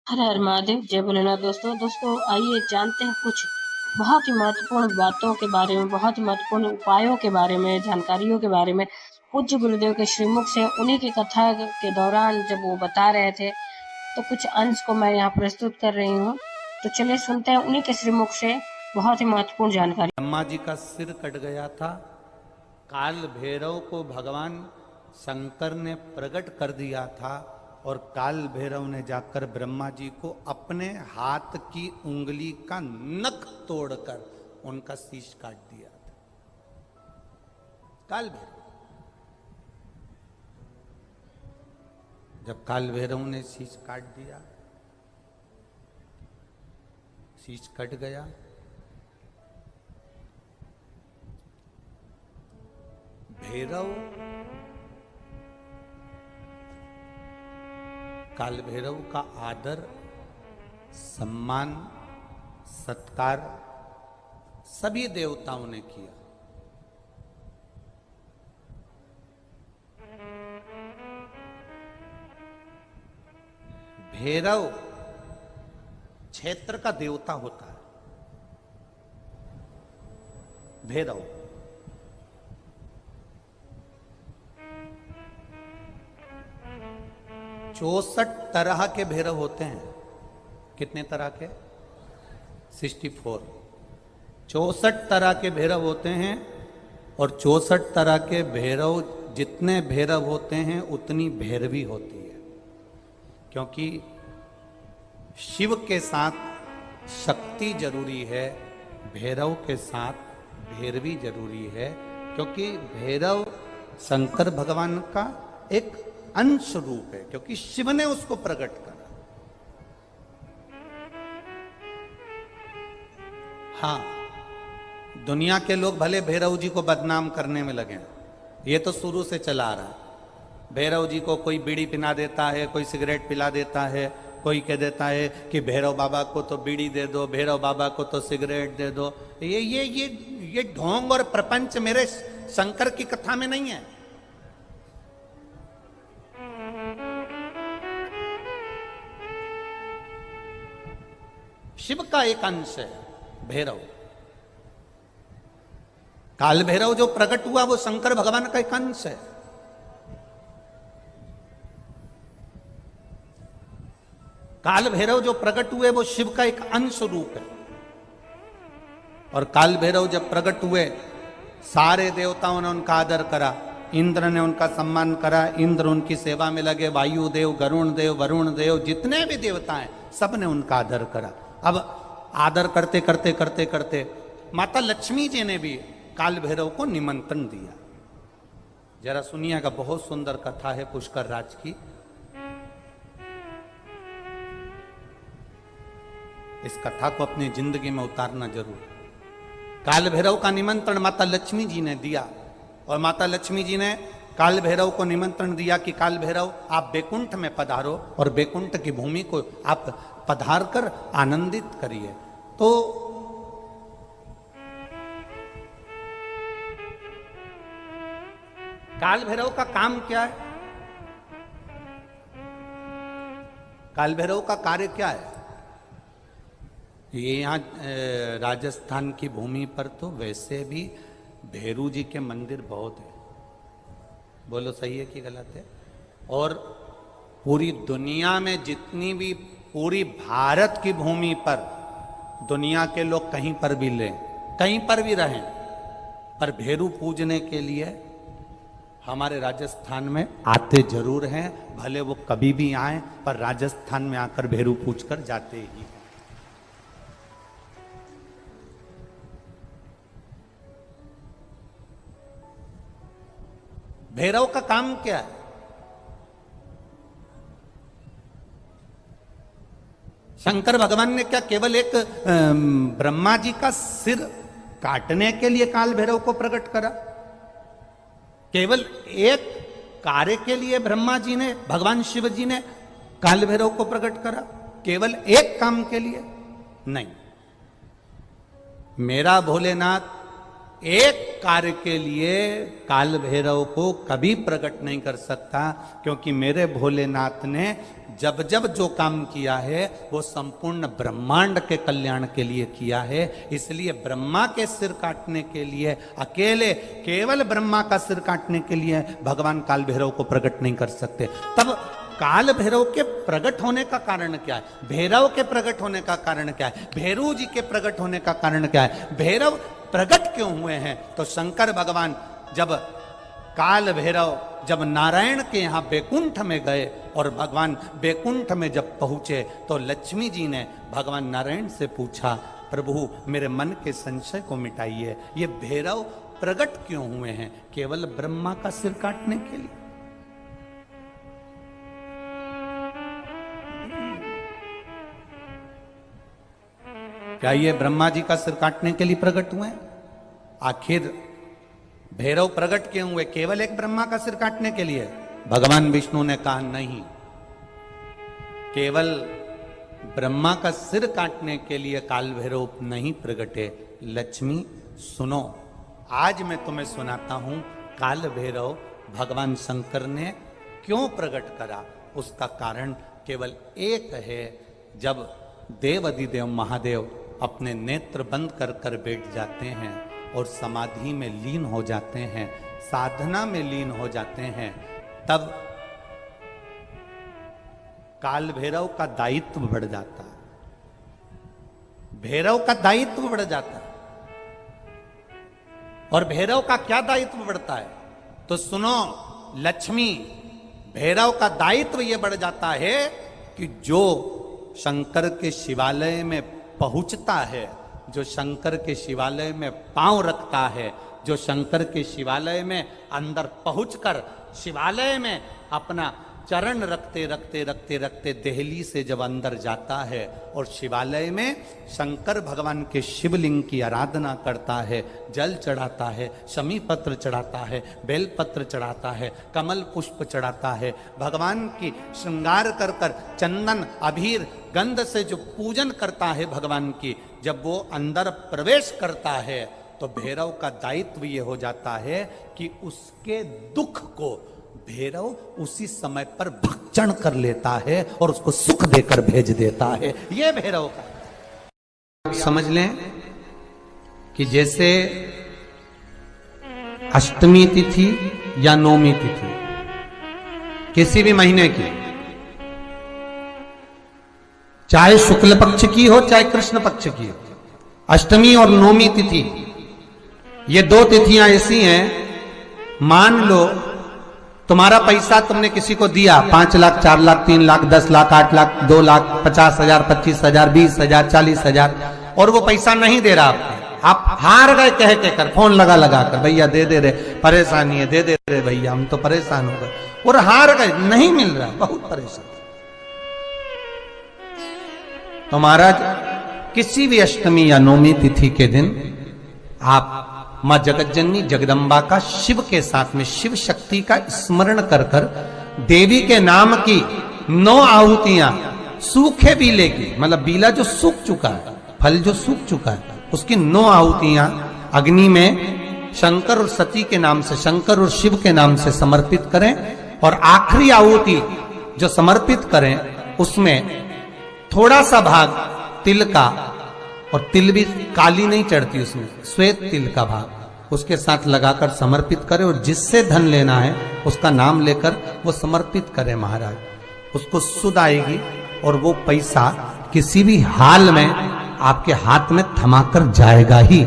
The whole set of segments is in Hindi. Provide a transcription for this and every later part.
हर हर महादेव, जय भोलेनाथ। दोस्तों आइए जानते हैं कुछ बहुत ही महत्वपूर्ण बातों के बारे में, बहुत ही महत्वपूर्ण उपायों के बारे में, जानकारियों के बारे में। पूज्य गुरुदेव के श्रीमुख से उन्हीं की कथा के दौरान जब वो बता रहे थे, तो कुछ अंश को मैं यहाँ प्रस्तुत कर रही हूँ। तो चलिए सुनते हैं उन्हीं के श्रीमुख से बहुत ही महत्वपूर्ण जानकारी। ब्रह्मा जी का सिर कट गया था। काल भैरव को भगवान शंकर ने प्रकट कर दिया था और काल भैरव ने जाकर ब्रह्मा जी को अपने हाथ की उंगली का नख तोड़कर उनका शीश काट दिया था। काल भैरव, जब काल भैरव ने शीश काट दिया, शीश कट गया, भैरव काल भैरव का आदर, सम्मान, सत्कार सभी देवताओं ने किया। भैरव क्षेत्र का देवता होता है। भैरव 64 तरह के भैरव होते हैं। कितने तरह के? 64। 64 तरह के भैरव होते हैं और 64 तरह के भैरव, जितने भैरव होते हैं उतनी भैरवी होती है। क्योंकि शिव के साथ शक्ति जरूरी है, भैरव के साथ भैरवी जरूरी है। क्योंकि भैरव शंकर भगवान का एक अंश रूप है, क्योंकि शिव ने उसको प्रकट करा। हाँ, दुनिया के लोग भले भैरव जी को बदनाम करने में लगे, ये तो शुरू से चला आ रहा है। भैरव जी को कोई बीड़ी पिला देता है, कोई सिगरेट पिला देता है, कोई कह देता है कि भैरव बाबा को तो बीड़ी दे दो, भैरव बाबा को तो सिगरेट दे दो। ये ढोंग और प्रपंच मेरे शंकर की कथा में नहीं है। शिव का एक अंश है भैरव। काल भैरव जो प्रकट हुआ वो शंकर भगवान का एक अंश है। काल भैरव जो प्रकट हुए वो शिव का एक अंश रूप है। और काल भैरव जब प्रकट हुए, सारे देवताओं ने उनका आदर करा, इंद्र ने उनका सम्मान करा, इंद्र उनकी सेवा में लगे, वायु देव, गरुण देव, वरुण देव, जितने भी देवता हैं सब ने उनका आदर करा। अब आदर करते करते करते करते माता लक्ष्मी जी ने भी काल भैरव को निमंत्रण दिया। जरा सुनिएगा, बहुत सुंदर कथा है पुष्कर राज की। इस कथा को अपनी जिंदगी में उतारना जरूर। काल भैरव का निमंत्रण माता लक्ष्मी जी ने दिया और माता लक्ष्मी जी ने काल भैरव को निमंत्रण दिया कि काल भैरव आप बैकुंठ में पधारो और बैकुंठ की भूमि को आप पधार कर आनंदित करिए। तो काल भैरव का काम क्या है? काल भैरव का कार्य क्या है? ये यहाँ राजस्थान की भूमि पर तो वैसे भी भैरू जी के मंदिर बहुत है। बोलो सही है कि गलत है? और पूरी दुनिया में जितनी भी, पूरी भारत की भूमि पर दुनिया के लोग कहीं पर भी लें, कहीं पर भी रहें, पर भैरू पूजने के लिए हमारे राजस्थान में आते जरूर हैं। भले वो कभी भी आए, पर राजस्थान में आकर भैरू पूज कर जाते ही हैं। भैरव का काम क्या है? शंकर भगवान ने क्या केवल एक ब्रह्मा जी का सिर काटने के लिए काल भैरव को प्रकट करा? केवल एक कार्य के लिए ब्रह्मा जी ने, भगवान शिव जी ने काल भैरव को प्रकट करा? केवल एक काम के लिए नहीं। मेरा भोलेनाथ एक कार्य के लिए काल भैरव को कभी प्रकट नहीं कर सकता, क्योंकि मेरे भोलेनाथ ने जब जब जो काम किया है वो संपूर्ण ब्रह्मांड के कल्याण के लिए किया है। इसलिए ब्रह्मा के सिर काटने के लिए अकेले केवल ब्रह्मा का सिर काटने के लिए भगवान काल भैरव को प्रकट नहीं कर सकते। तब काल भैरव के प्रकट होने का कारण क्या है? भैरव के प्रकट होने का कारण क्या है? भैरू जी के प्रकट होने का कारण क्या है? भैरव प्रकट क्यों हुए हैं? तो शंकर भगवान जब काल भैरव जब नारायण के यहाँ बैकुंठ में गए और भगवान बैकुंठ में जब पहुंचे तो लक्ष्मी जी ने भगवान नारायण से पूछा, प्रभु मेरे मन के संशय को मिटाइए, ये भैरव प्रकट क्यों हुए हैं? केवल ब्रह्मा का सिर काटने के लिए। क्या ये ब्रह्मा जी का सिर काटने के लिए प्रकट हुए? आखिर भैरव प्रकट क्यों हुए? केवल एक ब्रह्मा का सिर काटने के लिए? भगवान विष्णु ने कहा नहीं, केवल ब्रह्मा का सिर काटने के लिए काल भैरव नहीं प्रकटे। लक्ष्मी सुनो, आज मैं तुम्हें सुनाता हूं काल भैरव भगवान शंकर ने क्यों प्रकट करा। उसका कारण केवल एक है। जब देव अधिदेव महादेव अपने नेत्र बंद कर कर बैठ जाते हैं और समाधि में लीन हो जाते हैं, साधना में लीन हो जाते हैं, तब काल भैरव का दायित्व बढ़ जाता है। भैरव का दायित्व बढ़ जाता है। और भैरव का क्या दायित्व बढ़ता है? तो सुनो लक्ष्मी, भैरव का दायित्व यह बढ़ जाता है कि जो शंकर के शिवालय में पहुंचता है, जो शंकर के शिवालय में पांव रखता है, जो शंकर के शिवालय में अंदर पहुंचकर शिवालय में अपना चरण रखते रखते रखते रखते देहली से जब अंदर जाता है और शिवालय में शंकर भगवान के शिवलिंग की आराधना करता है, जल चढ़ाता है, शमी पत्र चढ़ाता है, बेलपत्र चढ़ाता है, कमल पुष्प चढ़ाता है, भगवान की श्रृंगार कर कर चंदन अबीर गंध से जो पूजन करता है भगवान की, जब वो अंदर प्रवेश करता है तो भैरव का दायित्व ये हो जाता है कि उसके दुख को भैरव उसी समय पर भक्षण कर लेता है और उसको सुख देकर भेज देता है। ये भैरव का समझ लें कि जैसे अष्टमी तिथि या नौमी तिथि किसी भी महीने की, चाहे शुक्ल पक्ष की हो चाहे कृष्ण पक्ष की हो, अष्टमी और नौमी तिथि ये दो तिथियां ऐसी हैं, मान लो तुम्हारा पैसा तुमने किसी को दिया 5 लाख 4 लाख 3 लाख 10 लाख 8 लाख 2 लाख 50,000 25,000 20,000 40,000 और वो पैसा नहीं दे रहा आपको, आप हार गए कह के कर, फोन लगा कर, भैया दे दे रहे, परेशानी है, दे दे रहे भैया, हम तो परेशान हो गए, और हार गए, नहीं मिल रहा, बहुत परेशान। तो महाराज किसी भी अष्टमी या नौमी तिथि के दिन आप मां जगतजननी जगदम्बा का शिव के साथ में शिव शक्ति का स्मरण कर कर देवी के नाम की 9 आहुतियां सूखे बीले की, मतलब बीला जो सूख चुका है, फल जो सूख चुका है, उसकी 9 आहुतियां अग्नि में शंकर और सती के नाम से, शंकर और शिव के नाम से समर्पित करें। और आखिरी आहुति जो समर्पित करें उसमें थोड़ा सा भाग तिल का, और तिल भी काली नहीं चढ़ती उसमें, श्वेत तिल का भाग उसके साथ लगाकर समर्पित करें, और जिससे धन लेना है उसका नाम लेकर वो समर्पित करें महाराज, उसको सुध आएगी और वो पैसा किसी भी हाल में आपके हाथ में थमाकर जाएगा ही।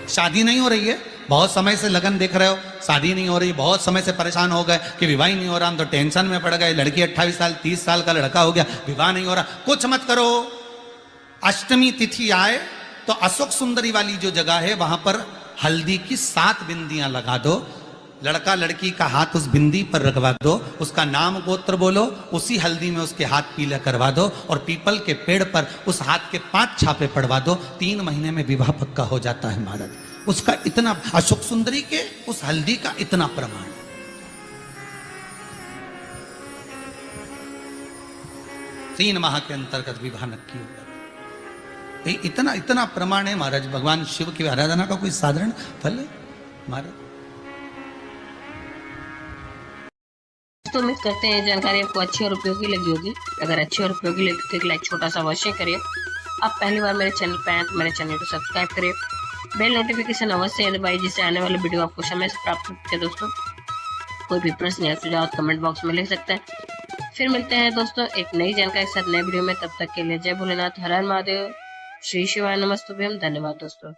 शादी नहीं हो रही है, बहुत समय से लगन देख रहे हो, शादी नहीं हो रही, बहुत समय से परेशान हो गए कि विवाह ही नहीं हो रहा, हम तो टेंशन में पड़ गए, लड़की 28 साल 30 साल का लड़का हो गया, विवाह नहीं हो रहा, कुछ मत करो। अष्टमी तिथि आए तो अशोक सुंदरी वाली जो जगह है वहां पर हल्दी की 7 बिंदियां लगा दो, लड़का लड़की का हाथ उस बिंदी पर रखवा दो, उसका नाम गोत्र बोलो, उसी हल्दी में उसके हाथ पीला करवा दो, और पीपल के पेड़ पर उस हाथ के 5 छापे पड़वा दो, 3 महीने में विवाह पक्का हो जाता है महाराज। उसका इतना, अशोक सुंदरी के उस हल्दी का इतना प्रमाण, 3 माह के अंतर्गत विवाह नक्की होगा। इतना इतना प्रमाण है महाराज। भगवान शिव की आराधना का कोई साधारण फल है महाराज। दोस्तों उम्मीद करते हैं जानकारी आपको अच्छी और उपयोगी लगी होगी। अगर अच्छी और उपयोगी लगी तो एक लाइक छोटा सा अवश्य करिए। आप पहली बार मेरे चैनल पे आए तो मेरे चैनल को सब्सक्राइब करिए, बेल नोटिफिकेशन अवश्य दबाइए जिससे आने वाले वीडियो आपको समय से प्राप्त होते हैं। दोस्तों कोई भी प्रश्न या सुझाव कमेंट बॉक्स में लिख सकते हैं। फिर मिलते हैं दोस्तों एक नई जानकारी के साथ नए वीडियो में। तब तक के लिए जय भोलेनाथ, हर हर महादेव, श्री शिवाय नमस्तुभ्यम। धन्यवाद दोस्तों।